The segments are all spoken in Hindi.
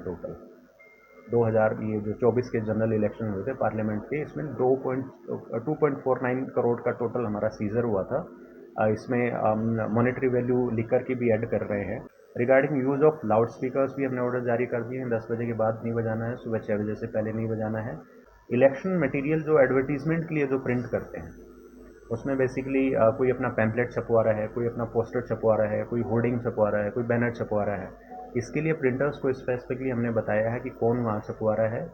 टोटल 2000 ये जो 24 के जनरल इलेक्शन हुए थे पार्लियामेंट के, इसमें 2.49 करोड़ का टोटल हमारा सीजर हुआ था। इसमें मॉनेटरी वैल्यू लिकर की भी ऐड कर रहे हैं। Regarding use of loud speakers भी हमने ऑर्डर जारी कर दिए हैं। 10 बजे के बाद नहीं बजाना है, सुबह 6 बजे से पहले नहीं बजाना है। इलेक्शन मटेरियल जो एडवर्टीजमेंट के लिए जो प्रिंट करते हैं, उसमें बेसिकली कोई अपना पैम्पलेट छपवा रहा है, कोई अपना पोस्टर छपवा रहा है, कोई होर्डिंग छपवा रहा है, कोई बैनर छपवा रहा है। इसके लिए प्रिंटर्स को स्पेसिफिकली हमने बताया है कि कौन वहाँ छपवा रहा है,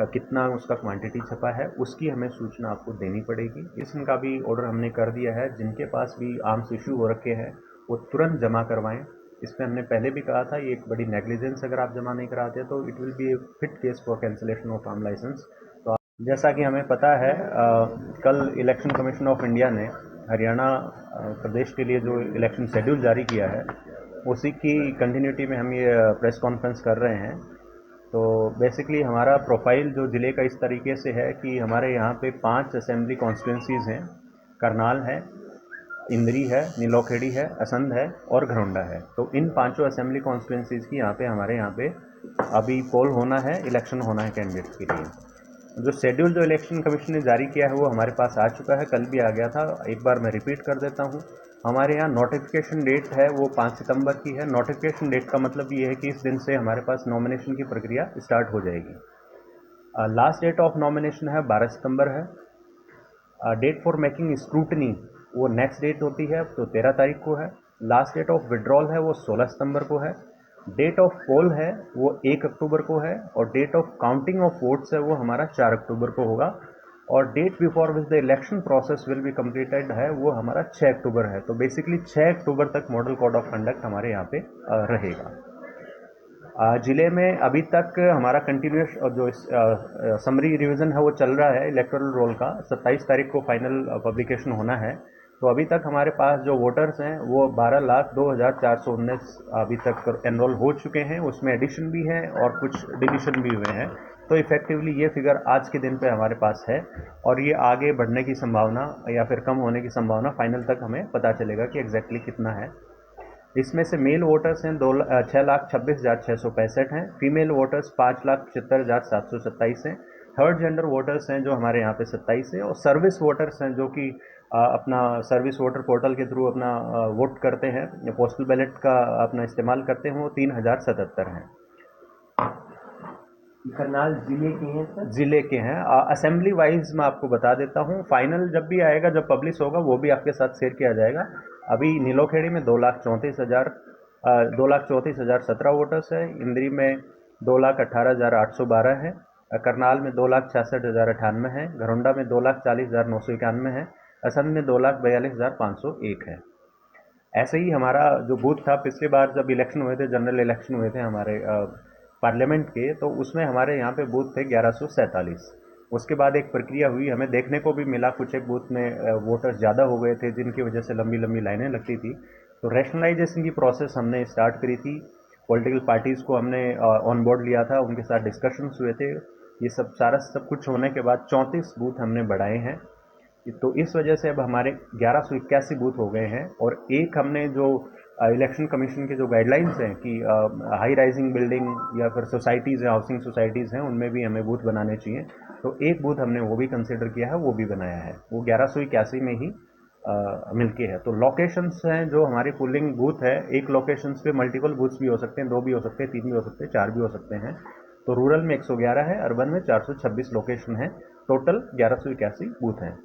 कितना उसका क्वांटिटी छपा है, उसकी हमें सूचना आपको देनी पड़ेगी। इसका भी ऑर्डर हमने कर दिया है। जिनके पास भी आर्म्स इशू हो रखे हैं वो तुरंत जमा करवाएं। इसमें हमने पहले भी कहा था, ये एक बड़ी नेग्लिजेंस, अगर आप जमा नहीं कराते तो it will be a fit case for cancellation of arm licence. तो जैसा कि हमें पता है, कल इलेक्शन कमीशन ऑफ इंडिया ने हरियाणा प्रदेश के लिए जो इलेक्शन शेड्यूल जारी किया है, उसी की कंटिन्यूटी में हम ये प्रेस कॉन्फ्रेंस कर रहे हैं। तो बेसिकली हमारा प्रोफाइल जो ज़िले का इस तरीके से है कि हमारे यहाँ पे 5 असेंबली कॉन्स्टिट्यूंसीज़ हैं। करनाल है, इंद्री है, नीलोखेड़ी है, असंध है और घरौंडा है। तो इन पांचों असेंबली कॉन्स्टिट्यूंसीज़ की हमारे यहाँ पे अभी पोल होना है, इलेक्शन होना है कैंडिडेट्स के लिए। जो शेड्यूल जो इलेक्शन कमीशन ने जारी किया है वो हमारे पास आ चुका है, कल भी आ गया था। एक बार मैं रिपीट कर देता हूँ। हमारे यहाँ नोटिफिकेशन डेट है वो 5 सितंबर की है। नोटिफिकेशन डेट का मतलब ये है कि इस दिन से हमारे पास नॉमिनेशन की प्रक्रिया स्टार्ट हो जाएगी। लास्ट डेट ऑफ नॉमिनेशन है 12 सितंबर है। डेट फॉर मेकिंग स्क्रूटनी वो नेक्स्ट डेट होती है, तो 13 तारीख को है। लास्ट डेट ऑफ विड्रॉल है वो 16 सितंबर को है। डेट ऑफ पोल है वो 1 अक्टूबर को है और date of counting of votes है वो हमारा 4 अक्टूबर को होगा। और date before which the election process will be completed है वो हमारा 6 अक्टूबर है। तो बेसिकली 6 अक्टूबर तक मॉडल कोड ऑफ कंडक्ट हमारे यहाँ पे रहेगा। ज़िले में अभी तक हमारा कंटिन्यूस जो समरी रिवीजन है वो चल रहा है इलेक्टोरल रोल का। 27 तारीख को फाइनल पब्लिकेशन होना है। तो अभी तक हमारे पास जो वोटर्स हैं वो 12,02,419 अभी तक एनरोल हो चुके हैं। उसमें एडिशन भी है और कुछ डिलीशन भी हुए हैं। तो इफेक्टिवली ये फिगर आज के दिन पे हमारे पास है और ये आगे बढ़ने की संभावना या फिर कम होने की संभावना फाइनल तक हमें पता चलेगा कि एग्जैक्टली कितना है। इसमें से मेल वोटर्स हैं 6,26,665 हैं। फीमेल वोटर्स 5,75,727 हैं। थर्ड जेंडर वोटर्स हैं जो हमारे यहाँ पे 27 है। और सर्विस वोटर्स हैं जो कि अपना सर्विस वोटर पोर्टल के थ्रू अपना वोट करते हैं, पोस्टल बैलेट का अपना इस्तेमाल करते हैं, वो 3,077 हैं। करनाल जिले के हैं सर? जिले के हैं। असेंबली वाइज मैं आपको बता देता हूँ। फाइनल जब भी आएगा, जब पब्लिश होगा, वो भी आपके साथ शेयर किया जाएगा। अभी नीलोखेड़ी में 2,34,017 वोटर्स है। इंद्री में 2,18,812 है। करनाल में 2,66,098 है। घरौंडा में 2,40,991 है। असंध में 2,42,501 है। ऐसे ही हमारा जो बूथ था पिछली बार जब इलेक्शन हुए थे, जनरल इलेक्शन हुए थे हमारे पार्लियामेंट के, तो उसमें हमारे यहाँ पे बूथ थे 1147। उसके बाद एक प्रक्रिया हुई, हमें देखने को भी मिला कुछ एक बूथ में वोटर्स ज़्यादा हो गए थे जिनकी वजह से लंबी लंबी लाइनें लगती थी। तो रैशनलाइजेशन की प्रोसेस हमने स्टार्ट करी थी। पॉलिटिकल पार्टीज़ को हमने ऑन बोर्ड लिया था, उनके साथ डिस्कशंस हुए थे। ये सब कुछ होने के बाद 34 बूथ हमने बढ़ाए हैं। तो इस वजह से अब हमारे 1181 बूथ हो गए हैं। और एक हमने जो इलेक्शन कमीशन के जो गाइडलाइंस हैं कि हाई राइजिंग बिल्डिंग या फिर सोसाइटीज़ हैं, हाउसिंग सोसाइटीज़ हैं, उनमें भी हमें बूथ बनाने चाहिए। तो एक बूथ हमने वो भी कंसिडर किया है, वो भी बनाया है। वो 1181 में ही मिलके है। तो लोकेशंस हैं जो हमारी पोलिंग बूथ है, एक लोकेशंस पे मल्टीपल बूथ्स भी हो सकते हैं, 2 भी हो सकते हैं, 3 भी हो सकते हैं, 4 भी हो सकते हैं। तो रूरल में 111 है, अर्बन में 426 लोकेशन है। टोटल 1181 बूथ हैं।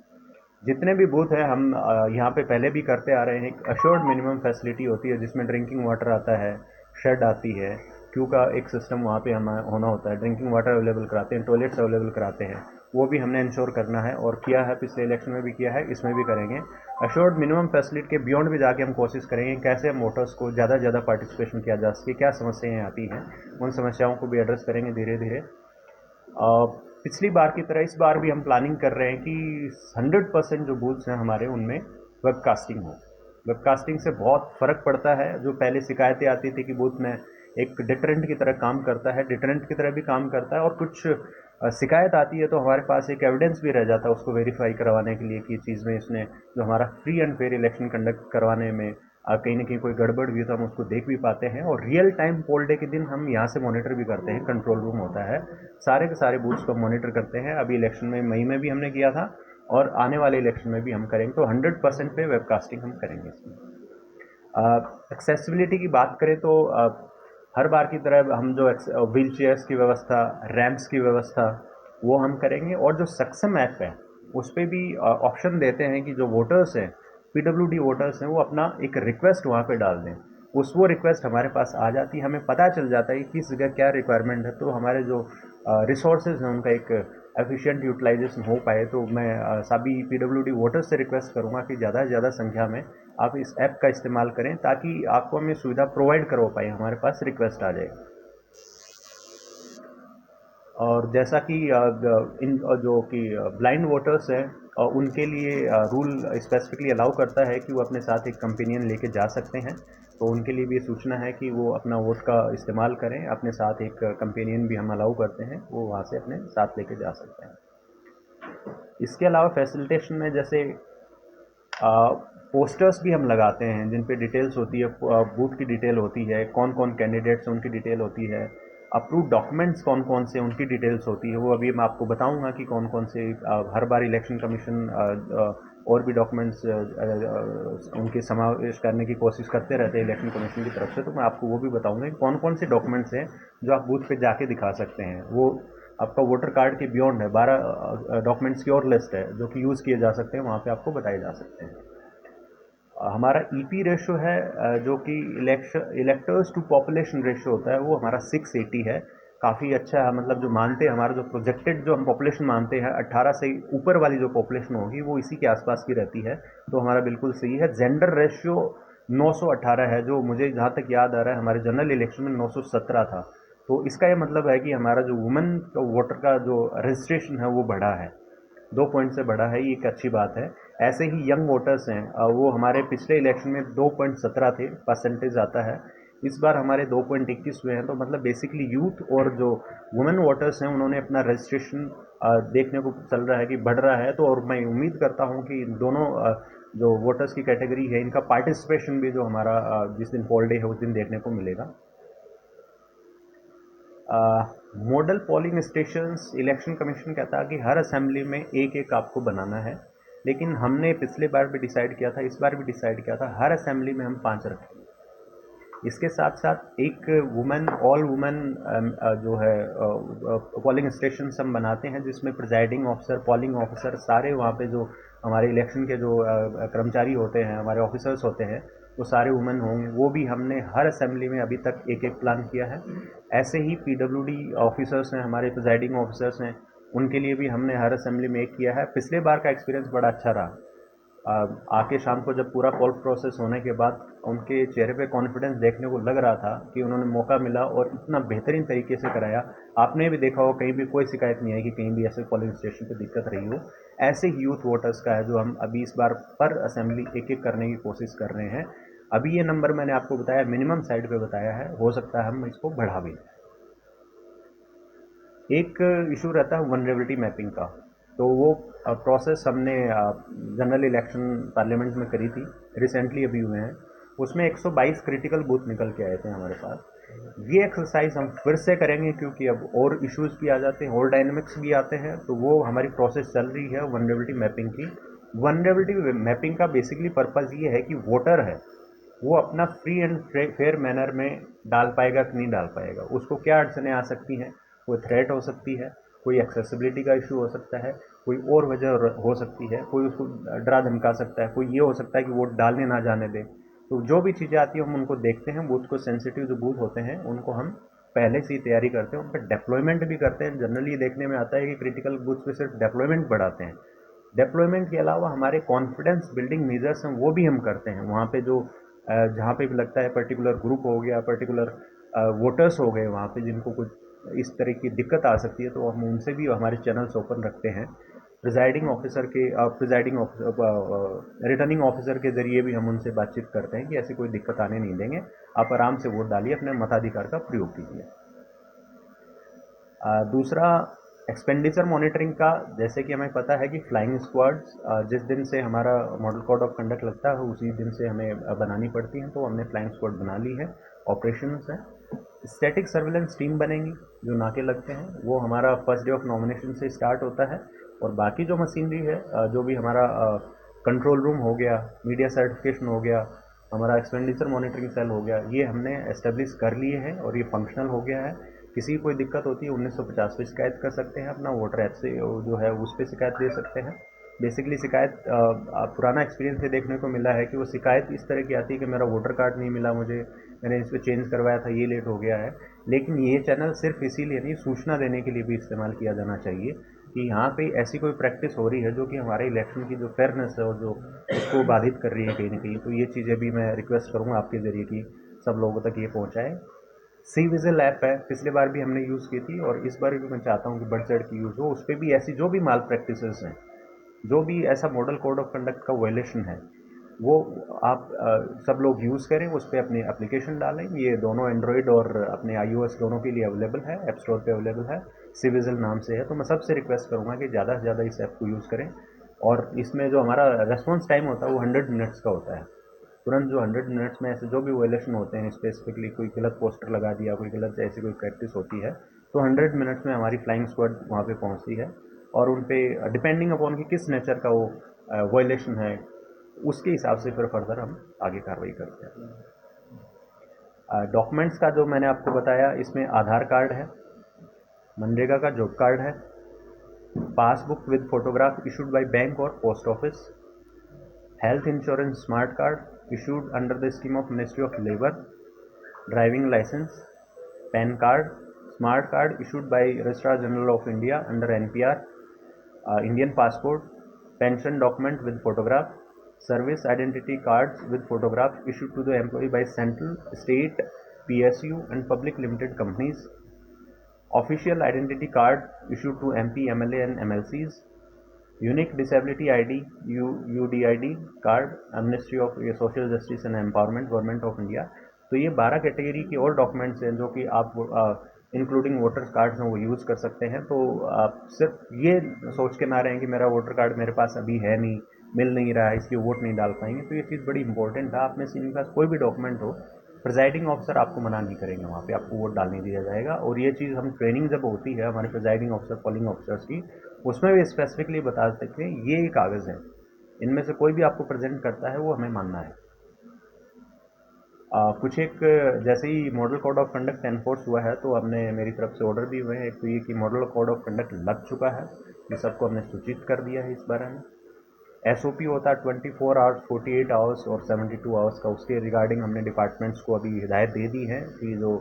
जितने भी बूथ हैं हम यहाँ पे पहले भी करते आ रहे हैं। एक अश्योर्ड मिनिमम फैसिलिटी होती है जिसमें ड्रिंकिंग वाटर आता है, शेड आती है, क्यू का एक सिस्टम वहाँ पे हमें होना होता है, ड्रिंकिंग वाटर अवेलेबल कराते हैं, टॉयलेट्स अवेलेबल कराते हैं। वो भी हमने इंश्योर करना है और किया है, पिछले इलेक्शन में भी किया है, इसमें भी करेंगे। अश्योर्ड मिनिमम फैसिलिटी के बियॉन्ड भी जाके हम कोशिश करेंगे कैसे हम वोटर्स को ज़्यादा से ज़्यादा पार्टिसिपेशन किया जा सके, क्या समस्याएँ आती हैं, उन समस्याओं को भी एड्रेस करेंगे धीरे धीरे। पिछली बार की तरह इस बार भी हम प्लानिंग कर रहे हैं कि 100% जो बूथ्स हैं हमारे उनमें वेबकास्टिंग हो। वेबकास्टिंग से बहुत फ़र्क पड़ता है। जो पहले शिकायतें आती थी कि बूथ में एक डिटरेंट की तरह काम करता है, डिटरेंट की तरह भी काम करता है। और कुछ शिकायत आती है तो हमारे पास एक एविडेंस भी रह जाता है उसको वेरीफाई करवाने के लिए कि चीज़ में इसने जो हमारा free and fair election conduct करवाने में कहीं ना कहीं कोई गड़बड़ हुई तो हम उसको देख भी पाते हैं, और रियल टाइम पोल डे के दिन हम यहाँ से मॉनिटर भी करते हैं, कंट्रोल रूम होता है, सारे के सारे बूथ्स को मॉनिटर करते हैं। अभी इलेक्शन में मई में भी हमने किया था और आने वाले इलेक्शन में भी हम करेंगे, तो 100% पे वेबकास्टिंग हम करेंगे इसमें। एक्सेसिबिलिटी की बात करें तो हर बार की तरह हम जो व्हील चेयर्स की व्यवस्था, रैम्प्स की व्यवस्था, वो हम करेंगे, और जो सक्षम ऐप है उस पर भी ऑप्शन देते हैं कि जो वोटर्स हैं, पीडब्ल्यूडी वोटर्स हैं, वो अपना एक रिक्वेस्ट वहाँ पे डाल दें। वो रिक्वेस्ट हमारे पास आ जाती है, हमें पता चल जाता है कि किस जगह क्या रिक्वायरमेंट है, तो हमारे जो रिसोर्सेज हैं उनका एक एफिशिएंट यूटिलाइजेशन हो पाए। तो मैं सभी पीडब्ल्यूडी वोटर्स से रिक्वेस्ट करूँगा कि ज़्यादा से ज़्यादा संख्या में आप इस ऐप का इस्तेमाल करें, ताकि आपको हम ये सुविधा प्रोवाइड करवा पाए, हमारे पास रिक्वेस्ट आ जाए। और जैसा कि इन जो कि ब्लाइंड वोटर्स हैं, उनके लिए रूल स्पेसिफिकली अलाउ करता है कि वो अपने साथ एक कंपेनियन लेके जा सकते हैं, तो उनके लिए भी सूचना है कि वो अपना वोट का इस्तेमाल करें, अपने साथ एक कंपेनियन भी हम अलाउ करते हैं, वो वहाँ से अपने साथ लेके जा सकते हैं। इसके अलावा फैसिलिटेशन में जैसे पोस्टर्स भी हम लगाते हैं जिन पे डिटेल्स होती है, बूथ की डिटेल होती है, कौन कौन कैंडिडेट्स हैं उनकी डिटेल होती है, अप्रूव डॉक्यूमेंट्स कौन कौन से उनकी डिटेल्स होती है, वो अभी मैं आपको बताऊंगा कि कौन कौन से हर बार इलेक्शन कमीशन और भी डॉक्यूमेंट्स उनके समावेश करने की कोशिश करते रहते हैं इलेक्शन कमीशन की तरफ से, तो मैं आपको वो भी बताऊंगा कि कौन कौन से डॉक्यूमेंट्स हैं जो आप बूथ पे जाके दिखा सकते हैं। वो आपका वोटर कार्ड के बियॉन्ड है, 12 डॉक्यूमेंट्स की और लिस्ट है जो कि यूज़ किए जा सकते हैं, वहाँ पे आपको बताए जा सकते हैं। हमारा ईपी रेशो है, जो कि इलेक्टर्स टू पॉपुलेशन रेशो होता है, वो हमारा 680 है, काफ़ी अच्छा है। मतलब जो मानते हैं, हमारा जो प्रोजेक्टेड जो हम पॉपुलेशन मानते हैं 18 से ऊपर वाली जो पॉपुलेशन होगी वो इसी के आसपास की रहती है, तो हमारा बिल्कुल सही है। जेंडर रेशियो 918 है, जो मुझे जहाँ तक याद आ रहा है हमारे जनरल इलेक्शन में 917 था, तो इसका ये मतलब है कि हमारा जो वुमेन वोटर का जो रजिस्ट्रेशन है वो बढ़ा है, 2 पॉइंट से बढ़ा है, ये एक अच्छी बात है। ऐसे ही यंग वोटर्स हैं, वो हमारे पिछले इलेक्शन में 2.17 थे परसेंटेज आता है, इस बार हमारे 2.21 हुए हैं, तो मतलब बेसिकली यूथ और जो वुमेन वोटर्स हैं उन्होंने अपना रजिस्ट्रेशन देखने को चल रहा है कि बढ़ रहा है। तो और मैं उम्मीद करता हूँ कि दोनों जो वोटर्स की कैटेगरी है इनका पार्टिसिपेशन भी जो हमारा जिस दिन पोल डे है उस दिन देखने को मिलेगा। Model polling stations, election commission कहता है कि हर असेंबली में एक एक आपको बनाना है, लेकिन हमने पिछले बार भी डिसाइड किया था, इस बार भी डिसाइड किया था, हर असेंबली में हम 5 रखेंगे। इसके साथ साथ एक वुमेन, ऑल वुमेन जो है पोलिंग स्टेशन हम बनाते हैं, जिसमें प्रिजाइडिंग ऑफिसर, पोलिंग ऑफिसर, सारे वहाँ पे जो हमारे इलेक्शन के जो कर्मचारी होते हैं, हमारे ऑफिसर्स होते हैं, वो सारे वुमेन होंगे। वो भी हमने हर असेंबली में अभी तक एक एक प्लान किया है। ऐसे ही पीडब्ल्यूडी ऑफिसर्स हैं, हमारे प्रिजाइडिंग ऑफिसर्स हैं, उनके लिए भी हमने हर असेंबली में एक किया है। पिछले बार का एक्सपीरियंस बड़ा अच्छा रहा। आके शाम को जब पूरा पोल प्रोसेस होने के बाद उनके चेहरे पे कॉन्फिडेंस देखने को लग रहा था कि उन्होंने मौका मिला और इतना बेहतरीन तरीके से कराया। आपने भी देखा हो, कहीं भी कोई शिकायत नहीं आई कि कहीं भी ऐसे पोलिंग स्टेशन पे दिक्कत रही हो। ऐसे ही यूथ वोटर्स का है जो हम अभी इस बार पर असेंबली एक एक करने की कोशिश कर रहे हैं। अभी ये नंबर मैंने आपको बताया, मिनिमम साइड पे बताया है, हो सकता है हम इसको बढ़ा भी। एक इशू रहता है वनरेबिलिटी मैपिंग का, तो वो प्रोसेस हमने जनरल इलेक्शन पार्लियामेंट में करी थी, रिसेंटली अभी हुए हैं। उसमें 122 क्रिटिकल बूथ निकल के आए थे हमारे पास। ये एक्सरसाइज हम फिर से करेंगे क्योंकि अब और इश्यूज भी आ जाते हैं और डायनेमिक्स भी आते हैं, तो वो हमारी प्रोसेस चल रही है वनरेबिलिटी मैपिंग की। वनरेबिलिटी मैपिंग का बेसिकली पर्पज़ ये है कि वोटर है वो अपना फ्री एंड फेयर मैनर में डाल पाएगा कि नहीं डाल पाएगा, उसको क्या अड़चनें आ सकती हैं। कोई थ्रेट हो सकती है, कोई एक्सेसिबिलिटी का इशू हो सकता है, कोई और वजह हो सकती है, कोई उसको डरा धमका सकता है, कोई ये हो सकता है कि वोट डालने ना जाने दे। तो जो भी चीज़ें आती हैं हम उनको देखते हैं, बूथ को सेंसिटिव जो बूथ होते हैं उनको हम पहले से ही तैयारी करते हैं, उन पर डिप्लॉयमेंट भी करते हैं। जनरली ये देखने में आता है कि क्रिटिकल बूथ पे सिर्फ डिप्लॉयमेंट बढ़ाते हैं। डिप्लॉयमेंट के अलावा हमारे कॉन्फिडेंस बिल्डिंग मेजर्स हैं वो भी हम करते हैं। वहाँ पे जो जहाँ पे भी लगता है पर्टिकुलर ग्रुप हो गया, पर्टिकुलर वोटर्स हो गए वहाँ पे जिनको कुछ इस तरह की दिक्कत आ सकती है, तो हम उनसे भी हमारे चैनल्स ओपन रखते हैं। प्रिजाइडिंग ऑफिसर के रिटर्निंग ऑफिसर के ज़रिए भी हम उनसे बातचीत करते हैं कि ऐसी कोई दिक्कत आने नहीं देंगे, आप आराम से वोट डालिए, अपने मताधिकार का प्रयोग कीजिए। दूसरा, एक्सपेंडिचर मॉनिटरिंग का जैसे कि हमें पता है कि फ्लाइंग स्क्वाड्स जिस दिन से हमारा मॉडल कोड ऑफ कंडक्ट लगता है उसी दिन से हमें बनानी पड़ती हैं, तो हमने फ्लाइंग स्क्वाड बना ली है, ऑपरेशंस है। स्टैटिक सर्विलेंस टीम बनेंगी जो नाके लगते हैं, वो हमारा फर्स्ट डे ऑफ नॉमिनेशन से स्टार्ट होता है। और बाकी जो मशीनरी है, जो भी हमारा कंट्रोल रूम हो गया, मीडिया सर्टिफिकेशन हो गया, हमारा एक्सपेंडिचर मॉनिटरिंग सेल हो गया, ये हमने एस्टेब्लिश कर लिए हैं और ये फंक्शनल हो गया है। किसी की कोई दिक्कत होती है 1950 पे शिकायत कर सकते हैं, अपना वोटर ऐप से जो है उस पर शिकायत दे सकते हैं। बेसिकली शिकायत पुराना एक्सपीरियंस से देखने को मिला है कि वो शिकायत इस तरह की आती है कि मेरा वोटर कार्ड नहीं मिला मुझे, मैंने इस पर चेंज करवाया था, ये लेट हो गया है। लेकिन ये चैनल सिर्फ इसीलिए नहीं, सूचना देने के लिए भी इस्तेमाल किया जाना चाहिए कि यहाँ पे ऐसी कोई प्रैक्टिस हो रही है जो कि हमारे इलेक्शन की जो फेयरनेस है और जो उसको बाधित कर रही है कहीं ना कहीं। तो ये चीज़ें भी मैं रिक्वेस्ट करूँगा आपके ज़रिए कि सब लोगों तक ये पहुँचाएँ। सी विजिल ऐप है, पिछली बार भी हमने यूज़ की थी और इस बार भी मैं चाहता हूँ कि बढ़ चढ़ के यूज़ हो। उस पर भी ऐसी जो भी माल प्रैक्टिसेस हैं, जो भी ऐसा मॉडल कोड ऑफ कंडक्ट का वायलेशन है, वो आप सब लोग यूज़ करें, उस पर अपनी एप्लीकेशन डालें। ये दोनों एंड्रॉयड और अपने iOS दोनों के लिए अवेलेबल है, ऐप स्टोर पे अवेलेबल है, सी विजिल नाम से है। तो मैं सबसे रिक्वेस्ट करूँगा कि ज़्यादा से ज़्यादा इस ऐप को यूज़ करें। और इसमें जो हमारा रेस्पॉन्स टाइम होता है वो 100 मिनट्स का होता है। तुरंत जो 100 मिनट्स में ऐसे जो भी वायलेशन होते हैं, स्पेसिफिकली कोई गलत पोस्टर लगा दिया, कोई गलत ऐसी कोई प्रैक्टिस होती है, तो 100 मिनट्स में हमारी फ्लाइंग स्क्वाड वहाँ पे पहुँचती है और उन पे डिपेंडिंग अपॉन कि किस नेचर का वो वायलेशन है, उसके हिसाब से फिर फर्दर हम आगे कार्रवाई करते हैं। डॉक्यूमेंट्स का जो मैंने आपको बताया, इसमें आधार कार्ड है, मनरेगा का जॉब कार्ड है, passbook with photograph issued by bank और post office, health insurance smart card issued under the scheme of Ministry of Labor, driving license, PAN card, smart card issued by Registrar General of India under NPR, Indian passport, pension document with photograph, service identity cards with photograph issued to the employee by central, state, PSU and public limited companies, official identity card issued to MP, MLA and MLCs, unique disability ID UDID card, ministry of social justice and empowerment, government of India. तो ये 12 कैटेगरी के और डॉक्यूमेंट्स हैं जो कि आप इंक्लूडिंग वोटर कार्ड्स हैं वो यूज़ कर सकते हैं। तो आप सिर्फ ये सोच के ना रहें कि मेरा वोटर कार्ड मेरे पास अभी है नहीं, मिल नहीं रहा है, इसलिए वोट नहीं डाल पाएंगे। तो ये चीज़ बड़ी इंपॉर्टेंट है। आप में से इनके पास कोई भी डॉक्यूमेंट हो, प्रिजाइडिंग ऑफिसर आपको मना नहीं करेंगे, वहाँ पे आपको वोट डालने दिया जाएगा। और ये चीज़ हम ट्रेनिंग जब होती है हमारे प्रिजाइडिंग ऑफिसर, पोलिंग ऑफिसर्स की, उसमें भी स्पेसिफिकली बता सकते हैं ये कागज़ है, इनमें से कोई भी आपको प्रेजेंट करता है वो हमें मानना है। कुछ एक जैसे ही model code of conduct enforce हुआ है तो हमने मेरी तरफ से ऑर्डर भी हुए हैं। एक तो ये कि मॉडल कोड ऑफ कंडक्ट लग चुका है, ये सबको हमने सूचित कर दिया है इस बारे में। SOP होता है 24 आवर्स, 48 आवर्स और 72 आवर्स का, उसके रिगार्डिंग हमने डिपार्टमेंट्स को अभी हिदायत दे दी है कि जो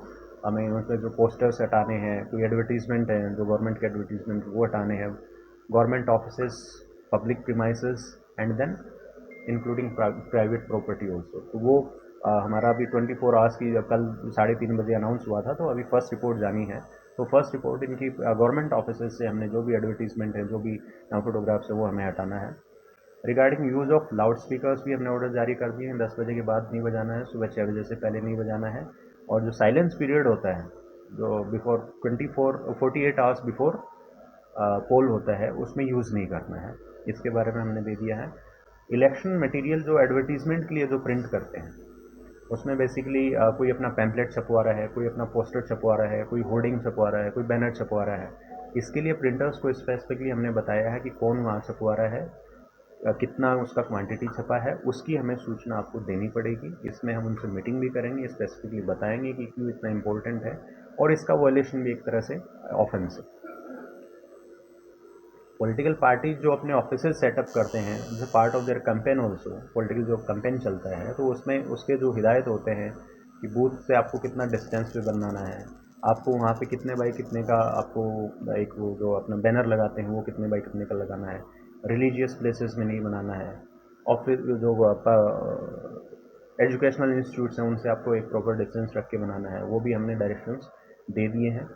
हमें उनसे जो पोस्टर्स हटाने हैं, कोई एडवर्टीजमेंट है जो गवर्नमेंट के एडवर्टीजमेंट वो हटाने हैं, government office, public premises and then including private property also. तो वो हमारा अभी 24 आवर्स की, कल 3:30 बजे अनाउंस हुआ था, तो अभी फर्स्ट रिपोर्ट जानी है। तो फर्स्ट रिपोर्ट इनकी गवर्नमेंट ऑफिस से हमने जो भी एडवर्टीजमेंट है, जो भी फोटोग्राफ्स है वो हमें हटाना है। Regarding use of loud speakers भी हमने ऑर्डर जारी कर दिए हैं, 10 बजे के बाद नहीं बजाना है, सुबह 6 बजे से पहले नहीं बजाना है। और जो साइलेंस पीरियड होता है, जो बिफोर 48 आवर्स बिफोर पोल होता है, उसमें यूज़ नहीं करना है, इसके बारे में हमने दे दिया है। इलेक्शन मटेरियल जो एडवर्टीजमेंट के लिए जो प्रिंट करते हैं, उसमें बेसिकली कोई अपना पैम्पलेट छपवा रहा है, कोई अपना पोस्टर छपवा रहा है, कोई होर्डिंग छपवा रहा है, कोई बैनर छपवा रहा है, इसके लिए प्रिंटर्स को स्पेसिफिकली हमने बताया है कि कौन वहाँ छपवा रहा है, कितना उसका क्वांटिटी छपा है, उसकी हमें सूचना आपको देनी पड़ेगी। इसमें हम उनसे मीटिंग भी करेंगे, स्पेसिफिकली बताएंगे कि क्यों इतना इम्पोर्टेंट है और इसका वायलेशन भी एक तरह से ऑफेंस है। पॉलिटिकल पार्टीज जो अपने ऑफिसेज सेटअप करते हैं, जैसे part of their campaign also, political जो कैंपेन चलता है तो उसमें उसके जो हिदायत होते हैं कि बूथ से आपको कितना डिस्टेंस पे बनाना है, आपको वहाँ पे कितने बाई कितने का आपको एक वो जो अपना बैनर लगाते हैं वो कितने बाई कितने का लगाना है, रिलीजियस प्लेसेस में नहीं बनाना है, और फिर जो एजुकेशनल इंस्टीट्यूट्स हैं उनसे आपको एक प्रॉपर डिस्टेंस रख के बनाना है, वो भी हमने डायरेक्शंस दे दिए हैं।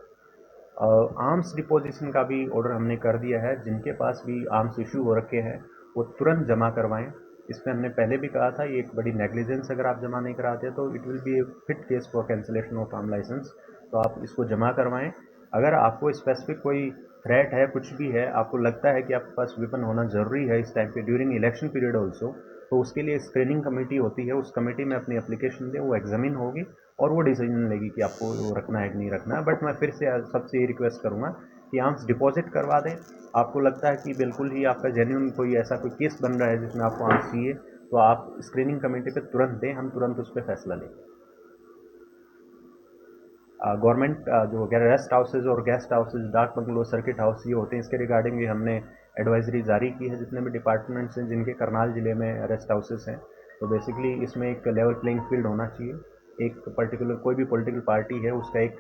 आर्म्स डिपोजिशन का भी ऑर्डर हमने कर दिया है। जिनके पास भी आर्म्स इशू हो रखे हैं वो तुरंत जमा करवाएं। इसमें हमने पहले भी कहा था ये एक बड़ी नेग्लिजेंस, अगर आप जमा नहीं कराते तो it will be a fit case for cancellation of arm licence. तो आप इसको जमा करवाएं। अगर आपको स्पेसिफिक कोई थ्रेट है, कुछ भी है, आपको लगता है कि आपके पास वेपन होना ज़रूरी है इस टाइम पे ड्यूरिंग इलेक्शन पीरियड ऑल्सो, तो उसके लिए स्क्रीनिंग कमेटी होती है, उस कमेटी में अपनी एप्लीकेशन दें, वो एग्जामिन होगी और वो डिसीजन लेगी कि आपको वो रखना है कि नहीं रखना है। बट मैं फिर से सबसे ये रिक्वेस्ट करूँगा कि आर्म्स डिपॉजिट करवा दें। आपको लगता है कि बिल्कुल ही आपका जेन्युइन कोई ऐसा कोई केस बन रहा है जिसमें आपको आर्म्स चाहिए, तो आप स्क्रीनिंग कमेटी पे तुरंत दें, हम तुरंत उस पर फैसला लेंगे। गवर्नमेंट जो रेस्ट हाउसेज और गेस्ट हाउसेज, डाक बंगलो, सर्किट हाउस ये होते हैं, इसके रिगार्डिंग भी हमने एडवाइजरी जारी की है जितने भी डिपार्टमेंट्स हैं जिनके करनाल ज़िले में रेस्ट हाउसेस हैं। तो बेसिकली इसमें एक लेवल प्लेइंग फील्ड होना चाहिए। एक पर्टिकुलर कोई भी पॉलिटिकल पार्टी है उसका एक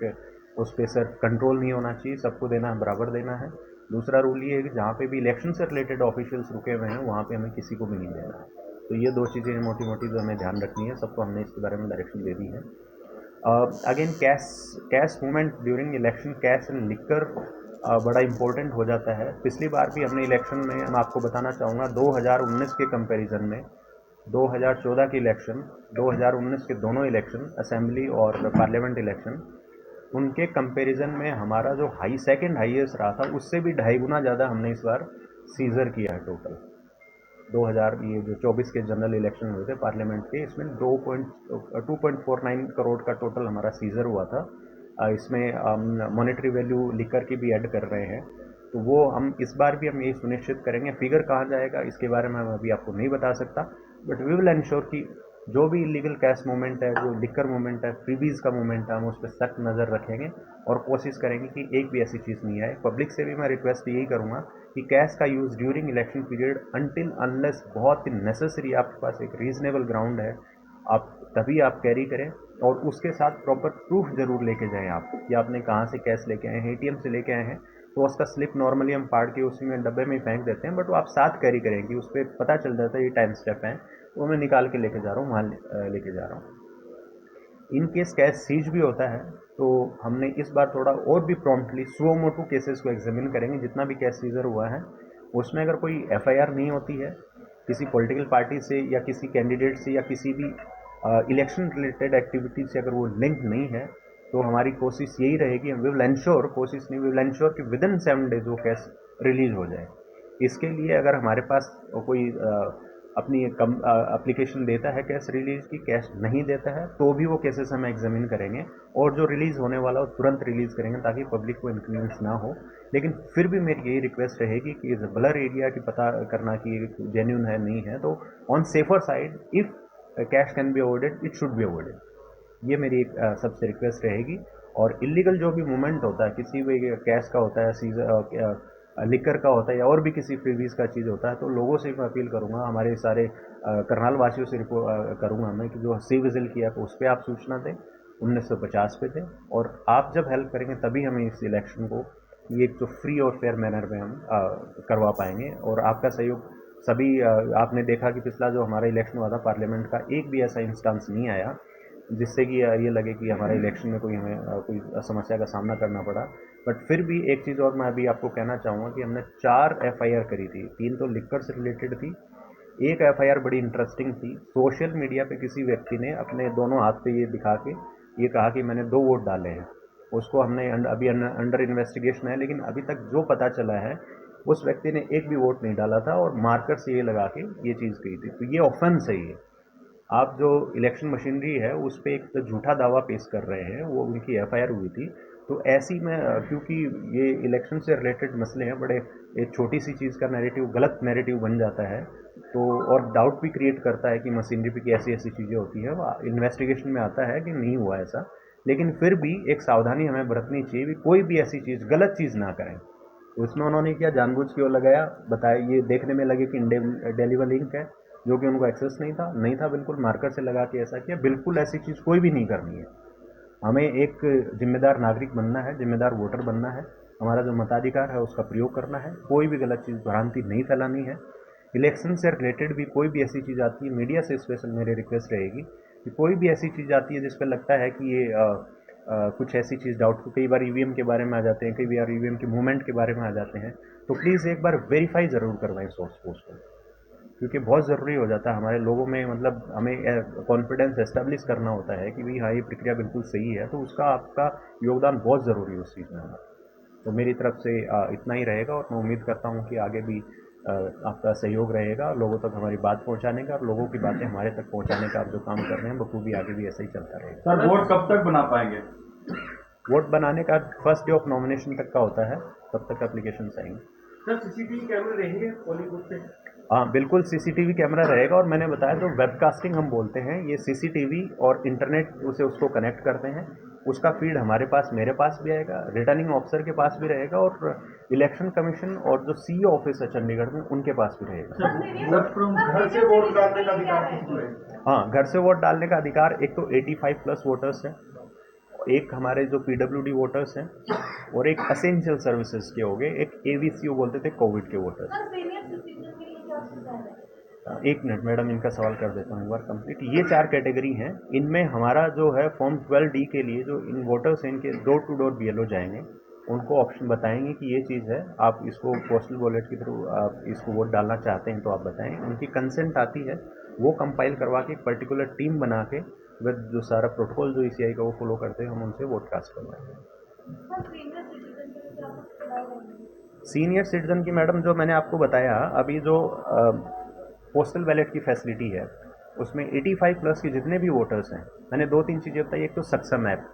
उस पर सिर्फ कंट्रोल नहीं होना चाहिए, सबको देना है, बराबर देना है। दूसरा रूल ये है कि जहाँ पे भी इलेक्शन से रिलेटेड ऑफिशियल्स रुके हुए हैं वहाँ पे हमें किसी को भी नहीं देना है। तो ये दो चीज़ें मोटी मोटी जो हमें ध्यान रखनी है, सबको हमने इसके बारे में डायरेक्शन दे दी है। Again cash movement during election, cash and liquor बड़ा इंपॉर्टेंट हो जाता है। पिछली बार भी हमने इलेक्शन में, मैं आपको बताना चाहूँगा, 2019 के कंपैरिजन में 2014 की इलेक्शन, 2019 के दोनों इलेक्शन, असेंबली और पार्लियामेंट इलेक्शन, उनके कंपैरिजन में हमारा जो सेकंड हाईएस्ट रहा था उससे भी 2.5 गुना ज़्यादा हमने इस बार सीजर किया है टोटल। 2000 ये जो 24 के जनरल इलेक्शन हुए थे पार्लियामेंट के, इसमें 2.49 करोड़ का टोटल हमारा सीजर हुआ था। इसमें मॉनेटरी वैल्यू लिकर की भी ऐड कर रहे हैं, तो वो हम इस बार भी हम यही सुनिश्चित करेंगे। फिगर कहाँ जाएगा इसके बारे में मैं अभी आपको नहीं बता सकता, बट वी विल इंश्योर कि जो भी इलीगल कैश मूवमेंट है, जो लिकर मूवमेंट है, फ्रीबीज का मूवमेंट है, हम उस पर सख्त नज़र रखेंगे और कोशिश करेंगे कि एक भी ऐसी चीज़ नहीं आए। पब्लिक से भी मैं रिक्वेस्ट यही करूँगा कि कैश का use during election period until unless बहुत ही नेसेसरी, आपके पास एक रीजनेबल ग्राउंड है, आप तभी आप कैरी करें। और उसके साथ प्रॉपर प्रूफ जरूर लेके जाएं आप कि आपने कहाँ से कैश लेके आए हैं। एटीएम से लेके आए हैं तो उसका स्लिप नॉर्मली हम फाड़ के उसी में डब्बे में ही फेंक देते हैं, बट वो आप साथ कैरी करें कि उस पर पता चल जाता है ये टाइम स्टेप है, वो मैं निकाल के लेके जा रहा हूँ, वहाँ लेके जा रहा हूँ। इन केस कैश सीज भी होता है तो हमने इस बार थोड़ा और भी प्रॉम्प्टली सुओ मोटो केसेस को एग्जामिन करेंगे। जितना भी कैश सीजर हुआ है उसमें अगर कोई एफआईआर नहीं होती है किसी पॉलिटिकल पार्टी से या किसी कैंडिडेट से या किसी भी इलेक्शन रिलेटेड एक्टिविटी से, अगर वो लिंक नहीं है, तो हमारी कोशिश यही रहेगी, वी विल एंश्योर, कोशिश नहीं, वी विल एंश्योर कि विद इन 7 डेज वो कैश रिलीज हो जाए। इसके लिए अगर हमारे पास कोई अपनी एप्लीकेशन देता है कैश रिलीज की, कैश नहीं देता है, तो भी वो केसेस हम एग्जामिन करेंगे और जो रिलीज़ होने वाला हो तुरंत रिलीज़ करेंगे ताकि पब्लिक को इन्फ्लुएंस ना हो। लेकिन फिर भी मेरी यही रिक्वेस्ट रहेगी कि इस ब्लर एरिया की पता करना कि जेन्यून है नहीं है, तो on safer side if cash can be avoided it should be avoided. ये मेरी एक सबसे रिक्वेस्ट रहेगी। और इलीगल जो भी मूवमेंट होता है, किसी भी कैश का होता है, सीजर लिकर का होता है या और भी किसी फ्रीबीज का चीज़ होता है, तो लोगों से मैं अपील करूँगा, हमारे सारे करनाल वासियों से करूँगा मैं कि जो सी विजिल किया तो उस पर आप सूचना दें, 1950 पे दें, और आप जब हेल्प करेंगे तभी हमें इस इलेक्शन को ये जो फ्री और फेयर मैनर में हम करवा पाएंगे। और आपका सहयोग सभी आपने देखा कि पिछला जो हमारा इलेक्शन हुआ था पार्लियामेंट का, एक भी ऐसा इंस्टेंस नहीं आया जिससे कि ये लगे कि हमारे इलेक्शन में कोई हमें कोई समस्या का सामना करना पड़ा। बट फिर भी एक चीज़ और मैं अभी आपको कहना चाहूँगा कि हमने 4 एफआईआर करी थी, 3 तो लिकर से रिलेटेड थी, एक एफआईआर बड़ी इंटरेस्टिंग थी। सोशल मीडिया पे किसी व्यक्ति ने अपने दोनों हाथ पे ये दिखा के ये कहा कि मैंने 2 वोट डाले हैं। उसको हमने अभी अंडर इन्वेस्टिगेशन है, लेकिन अभी तक जो पता चला है उस व्यक्ति ने एक भी वोट नहीं डाला था और मार्कर से ये लगा के ये चीज़ कही थी। तो ये ऑफेंस है। ये आप जो इलेक्शन मशीनरी है उस पर एक झूठा दावा पेश कर रहे हैं, वो उनकी एफआईआर हुई थी। तो ऐसी में क्योंकि ये इलेक्शन से रिलेटेड मसले हैं, बड़े एक छोटी सी चीज़ का नैरेटिव गलत नैरेटिव बन जाता है, तो और डाउट भी क्रिएट करता है कि मशीनरी पे की ऐसी ऐसी चीज़ें होती हैं। इन्वेस्टिगेशन में आता है कि नहीं हुआ ऐसा, लेकिन फिर भी एक सावधानी हमें बरतनी चाहिए भी कोई भी ऐसी चीज़ गलत चीज़ ना करें। तो उसमें उन्होंने क्या जानबूझ के वो लगाया, बताया, ये देखने में लगे कि इंडेलिबल लिंक है, जो कि उनको एक्सेस नहीं था, बिल्कुल मार्कर से लगा के ऐसा किया। बिल्कुल ऐसी चीज़ कोई भी नहीं करनी है। हमें एक जिम्मेदार नागरिक बनना है, जिम्मेदार वोटर बनना है, हमारा जो मताधिकार है उसका प्रयोग करना है, कोई भी गलत चीज़ भ्रांति नहीं फैलानी है। इलेक्शन से रिलेटेड भी कोई भी ऐसी चीज़ आती है, मीडिया से स्पेशल मेरी रिक्वेस्ट रहेगी कि कोई भी ऐसी चीज़ आती है जिस पर लगता है कि ये कुछ ऐसी चीज़ डाउटफुल, कई बार ईवीएम के बारे में आ जाते हैं, कई बार ईवीएम के मूवमेंट के बारे में आ जाते हैं, तो प्लीज़ एक बार वेरीफाई ज़रूर करवाएं सोर्स पोस्ट को, क्योंकि बहुत ज़रूरी हो जाता है हमारे लोगों में, मतलब हमें कॉन्फिडेंस एस्टेब्लिश करना होता है कि भाई हाँ ये प्रक्रिया बिल्कुल सही है, तो उसका आपका योगदान बहुत ज़रूरी है उस चीज़ में। तो मेरी तरफ से इतना ही रहेगा और मैं उम्मीद करता हूँ कि आगे भी आपका सहयोग रहेगा लोगों तक हमारी बात पहुँचाने का और लोगों की बातें हमारे तक पहुँचाने का आप जो काम कर रहे हैं बखूबी आगे भी ऐसा ही चलता रहेगा। सर वोट कब तक बना पाएंगे? वोट बनाने का फर्स्ट डे ऑफ नॉमिनेशन तक का होता है, तब तक एप्लीकेशन आएंगे। सर सीसीटीवी कैमरे रहेंगे पोलिंग बूथ पे? हाँ बिल्कुल सीसीटीवी कैमरा रहेगा और मैंने बताया जो वेबकास्टिंग हम बोलते हैं ये सीसीटीवी और इंटरनेट उसे उसको कनेक्ट करते हैं, उसका फीड हमारे पास मेरे पास भी आएगा, रिटर्निंग ऑफिसर के पास भी रहेगा और इलेक्शन कमीशन और जो सीईओ ऑफिस है चंडीगढ़ में उनके पास भी रहेगा। घर से वोट डालने का अधिकार किसको है? हाँ घर से वोट डालने का अधिकार एक तो 85+ वोटर्स है, एक हमारे जो पीडब्ल्यूडी वोटर्स हैं और एक असेंशियल सर्विसेज के हो गए, एक एवीसीयू बोलते थे कोविड के वोटर्स। एक मिनट मैडम इनका सवाल कर देता हूँ एक बार कंप्लीट। ये 4 कैटेगरी हैं, इनमें हमारा जो है फॉर्म 12D के लिए जो इन वोटर्स हैं इनके डोर टू डोर BLO जाएंगे, उनको ऑप्शन बताएंगे कि ये चीज़ है, आप इसको पोस्टल वॉलेट के थ्रू आप इसको वोट डालना चाहते हैं तो आप बताएं, उनकी कंसेंट आती है, वो कंपाइल करवा के एक पर्टिकुलर टीम बना के विद जो सारा प्रोटोकॉल जो ECI का वो फॉलो करते हैं हम उनसे वोट कास्ट करवाएंगे। सीनियर सिटीजन की मैडम जो मैंने आपको बताया अभी जो पोस्टल बैलेट की फैसिलिटी है उसमें 85+ के जितने भी वोटर्स हैं, मैंने 2-3 चीज़ें बताई। एक तो सक्षम ऐप,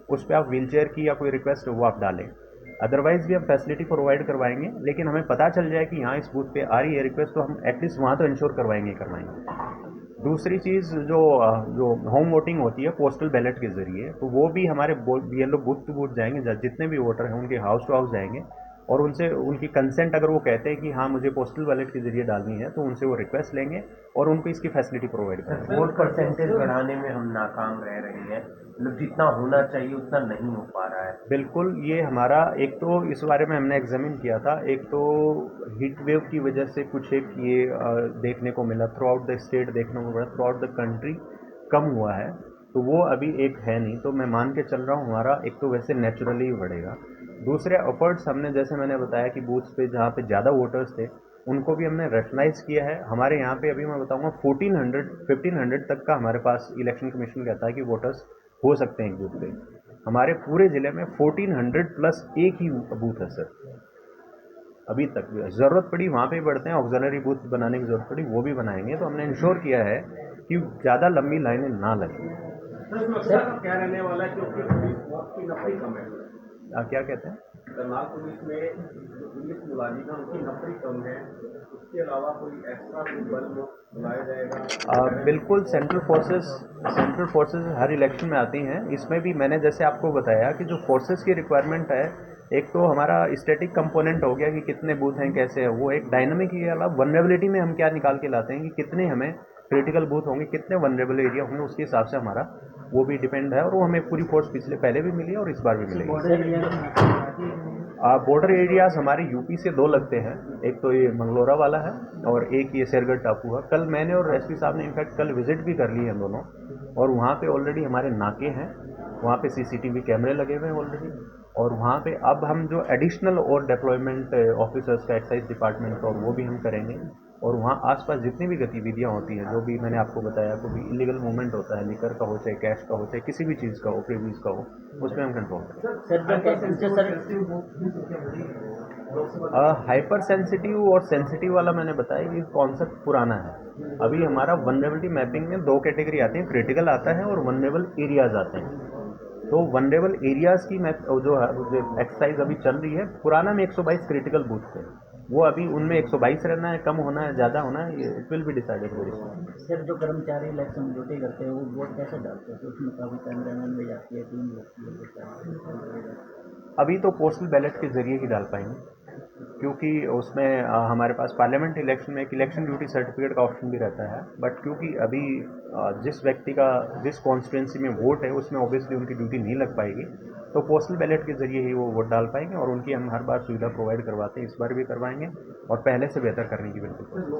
उस पर आप व्हीलचेयर की या कोई रिक्वेस्ट हो वो आप डालें, अदरवाइज़ भी हम फैसिलिटी प्रोवाइड करवाएंगे, लेकिन हमें पता चल जाए कि यहाँ इस बूथ पे आ रही है रिक्वेस्ट तो हम एटलीस्ट वहाँ तो इंश्योर करवाएंगे। दूसरी चीज़ जो होम वोटिंग होती है पोस्टल बैलेट के ज़रिए, तो वो भी हमारे BLO बूथ टू बूथ जाएंगे, जितने भी वोटर हैं उनके हाउस टू हाउस जाएंगे और उनसे उनकी कंसेंट अगर वो कहते हैं कि हाँ मुझे पोस्टल बैलेट के जरिए डालनी है तो उनसे वो रिक्वेस्ट लेंगे और उनको इसकी फैसिलिटी प्रोवाइड करेंगे। वोट परसेंटेज बढ़ाने में हम नाकाम रह रहे हैं, मतलब जितना होना चाहिए उतना नहीं हो पा रहा है। बिल्कुल, ये हमारा एक तो इस बारे में हमने एग्जामिन किया था, एक तो हीट वेव की वजह से कुछ एक ये देखने को मिला, थ्रू आउट द स्टेट देखने को मिला, थ्रू आउट द कंट्री कम हुआ है, तो वो अभी एक है नहीं, तो मैं मान के चल रहा हूँ हमारा एक तो वैसे नेचुरली ही बढ़ेगा। दूसरे एफर्ट्स हमने जैसे मैंने बताया कि बूथ्स पे जहाँ पे ज़्यादा वोटर्स थे उनको भी हमने रेशनलाइज किया है। हमारे यहाँ पे अभी मैं बताऊँगा 1500 तक का हमारे पास इलेक्शन कमीशन कहता है कि वोटर्स हो सकते हैं एक बूथ पे। हमारे पूरे ज़िले में 1400+ एक ही बूथ है सर अभी तक। ज़रूरत पड़ी वहाँ पे बढ़ते हैं, ऑक्सिलरी बूथ बनाने की ज़रूरत पड़ी वो भी बनाएंगे, तो हमने इंश्योर किया है कि ज़्यादा लंबी लाइनें ना लगें। क्या रहने वाला है क्योंकि वक्त की नफरी कम है। क्या कहते हैं? करनाल पुलिस में जो पुलिस मुलाजिम है उनकी नफरी कम है, उसके अलावा कोई एक्स्ट्रा बल बुलाया जाएगा? बिल्कुल, सेंट्रल फोर्सेस हर इलेक्शन में आती हैं। इसमें भी मैंने जैसे आपको बताया कि जो फोर्सेस की रिक्वायरमेंट है, एक तो हमारा स्टैटिक कंपोनेंट हो गया कि कितने बूथ हैं कैसे है, वो एक डायनामिक के अलावा वनरेबिलिटी में हम क्या निकाल के लाते हैं कि कितने हमें क्रिटिकल बूथ होंगे, कितने वनरेबल एरिया होंगे, उसके हिसाब से हमारा वो भी डिपेंड है और वो हमें पूरी फोर्स पहले भी मिली है और इस बार भी मिलेगी। बॉर्डर एरियाज हमारे यूपी से 2 लगते हैं, एक तो ये मंगलोरा वाला है और एक ये शेरगढ़ टापू है। कल मैंने और एसपी साहब ने इनफैक्ट कल विजिट भी कर ली है दोनों, और वहाँ पे ऑलरेडी हमारे नाके हैं, वहाँ पे CCTV कैमरे लगे हुए हैं ऑलरेडी, और वहाँ पे अब हम जो एडिशनल और डिप्लॉयमेंट ऑफिसर्स का एक्साइज डिपार्टमेंट का और वो भी हम करेंगे, और वहाँ आसपास जितनी भी गतिविधियाँ होती हैं, जो भी मैंने आपको बताया, कोई भी इलीगल मूवमेंट होता है, लिकर का हो चाहे कैश का हो चाहे किसी भी चीज़ का हो, प्रीव्यूज का हो, उसमें हम कंट्रोल करें। हाइपर सेंसिटिव और सेंसिटिव वाला मैंने बताया ये कॉन्सेप्ट पुराना है। अभी हमारा वनरेबिलिटी मैपिंग में 2 कैटेगरी आती है, क्रिटिकल आता है और वनरेबल एरियाज आते हैं। तो वनरेबल एरियाज़ की मैप जो एक्सरसाइज अभी चल रही है, पुराना में 122 क्रिटिकल बूथ थे, वो अभी उनमें 122 रहना है, कम होना है, ज़्यादा होना है, it will be decided very soon. Sir जो कर्मचारी इलेक्शन ड्यूटी करते हैं वो वोट कैसे डालते हैं? तो उसमें काफ़ी कैमरामैन भी जाती है, टीम लगती है। अभी तो पोस्टल बैलेट के जरिए ही डाल पाएंगे, क्योंकि उसमें हमारे पास पार्लियामेंट इलेक्शन में एक इलेक्शन ड्यूटी सर्टिफिकेट का ऑप्शन भी रहता है, बट क्योंकि अभी जिस व्यक्ति का जिस कॉन्स्टिट्यूंसी में वोट है उसमें ऑब्वियसली उनकी ड्यूटी नहीं लग पाएगी, तो पोस्टल बैलेट के जरिए ही वो वोट डाल पाएंगे, और उनकी हम हर बार सुविधा प्रोवाइड करवाते हैं, इस बार भी करवाएंगे और पहले से बेहतर करने की बिल्कुल कोशिश।